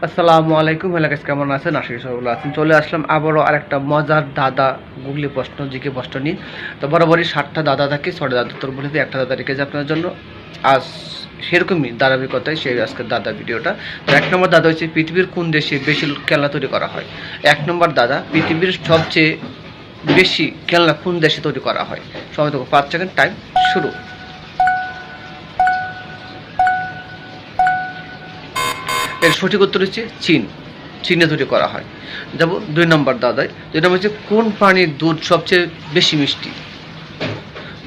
আসসালামু আলাইকুম। Hello guys, কেমন আছেন? আশা করি সবাই ভালো আছেন। চলে আসলাম আবারও আরেকটা মজার দাদা গুগলি প্রশ্ন, জিকে প্রশ্ন নিয়ে। তো বরাবরই 60টা দাদা থাকে, 6টা দাদা উত্তর বলে দিয়ে একটা দাদা রেখেছে আপনার জন্য। আজ সেরকমই ধারাবাহিকতায় সেই আজকের দাদা ভিডিওটা। তো 1 নম্বর দাদা হচ্ছে, পৃথিবীর কোন দেশে বেশি খেলনা তৈরি করা হয়? 1 নম্বর দাদা, পৃথিবীর সবচেয়ে বেশি খেলনা কোন দেশে তৈরি করা হয়? সময় তো 5 সেকেন্ড, টাইম শুরু। এর সঠিক উত্তর হচ্ছে চীন। চীনে তৈরি করা হয়। যাব 2 নম্বর দাদায়, যেটা হচ্ছে, কোন প্রাণীর দুধ সবচেয়ে বেশি মিষ্টি?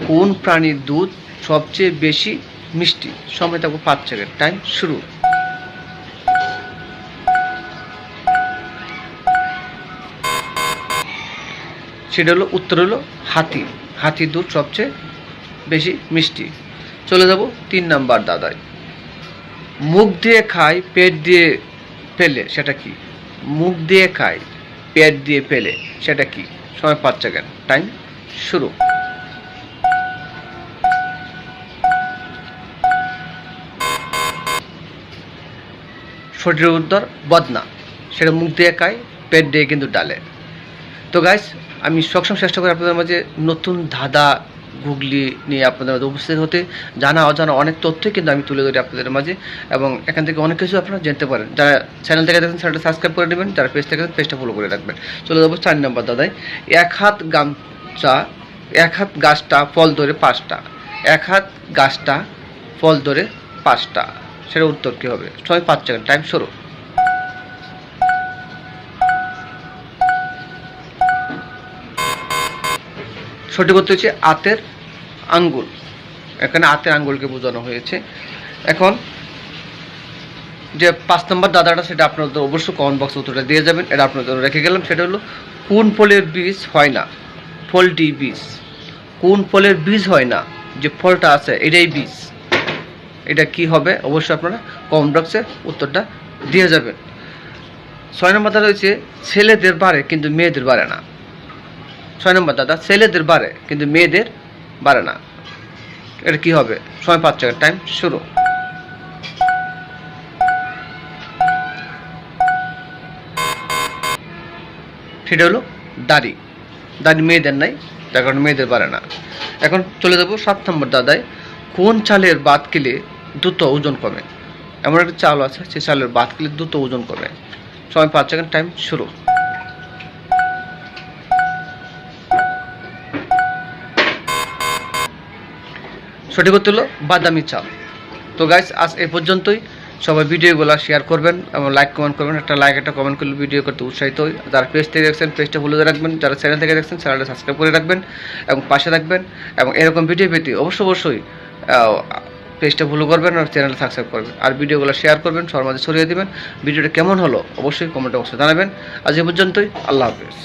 কোন প্রাণীর দুধ সবচেয়ে বেশি মিষ্টি? সময় থাকবো 5 সেকেন্ড, টাইম শুরু। সেটা হলো উত্তর হলো হাতি। হাতির দুধ সবচেয়ে বেশি মিষ্টি। চলে যাব 3 নাম্বার দাদায়, মুখ দিয়ে খায় পেট দিয়ে পেলে সেটা কি? মুখ দিয়ে খায় পেট দিয়ে পেলে সেটা কি? সময় 5 সেকেন্ড, টাইম শুরু। সঠিক উত্তর বদনা। সেটা মুখ দিয়ে খায়, পেট দিয়ে কিন্তু ডালে। তো গাইস, আমি সবসময় চেষ্টা করি আপনাদের মাঝে নতুন ধাঁধা গুগলি নিয়ে আপনাদের মাঝে উপস্থিত হতে। জানা অজানা অনেক তথ্যই কিন্তু আমি তুলে ধরি আপনাদের মাঝে, এবং এখান থেকে অনেক কিছু আপনারা জানতে পারেন। যারা চ্যানেল থেকে দেখেন চ্যানেলটা সাবস্ক্রাইব করে দেবেন, যারা পেজ থেকে দেখেন পেজটা ফলো করে রাখবেন। চলে যাবো 4 নম্বর দাদায়, এক হাত গামছা, এক হাত গাছটা ফল ধরে 5টা, এক হাত গাছটা ফল ধরে 5টা, সেটার উত্তর কী হবে? সময় 5 সেকেন্ড, টাইম শুরু। সঠিক উত্তর হচ্ছে আতের আঙ্গুল। এখানে আতের আঙ্গুলকে বোঝানো হয়েছে। এখন যে 5 নম্বর দাদাটা, সেটা আপনাদের অবশ্যই কমেন্ট বক্সে উত্তরটা দিয়ে যাবেন। এটা আপনাদের জন্য রেখে গেলাম। সেটা হলো, কোন ফলের বীজ হয় না? ফলটি বীজ। কোন ফলের বীজ হয় না? যে ফলটা আছে এটাই বীজ। এটা কি হবে? অবশ্যই আপনারা কমেন্ট বক্সে উত্তরটা দিয়ে যাবেন। 6 নম্বর দাদা হচ্ছে, ছেলেদের বাড়ে কিন্তু মেয়েদের বাড়ে না। 6 নম্বর দাদা, ছেলেদের বাড়ে কিন্তু মেয়েদের বাড়ে না, এটা কি হবে? সময় 5 সেকেন্ড, টাইম শুরু। সেটা হলো দাড়ি। দাড়ি মেয়েদের নাই, তার কারণে মেয়েদের বাড়ে না। এখন চলে যাবো 7 নম্বর দাদায়, কোন চালের ভাত খেলে দ্রুত ওজন কমে? এমন একটা চাল আছে, সেই চালের ভাত খেলে দ্রুত ওজন কমে। সময় 5 সেকেন্ড, টাইম শুরু। সঠিক উত্তর হলো বাদামি চাল। তো গাইস, আজ এ পর্যন্তই। সবাই ভিডিওগুলো শেয়ার করবেন এবং লাইক কমেন্ট করবেন। একটা লাইক একটা কমেন্ট করলে ভিডিও করতে উৎসাহিত হই। যারা পেজ থেকে দেখছেন পেজটা ফলো করে রাখবেন, যারা চ্যানেল থেকে দেখছেন চ্যানেলটা সাবস্ক্রাইব করে রাখবেন এবং পাশে রাখবেন। এবং এরকম ভিডিও পেতে অবশ্যই পেজটা ফলো করবেন আর চ্যানেলটা সাবস্ক্রাইব করবেন, আর ভিডিওগুলো শেয়ার করবেন, সবার মাঝে ছড়িয়ে দেবেন। ভিডিওটা কেমন হলো অবশ্যই কমেন্ট বক্সে জানাবেন। আজ এ পর্যন্তই, আল্লাহ হাফেজ।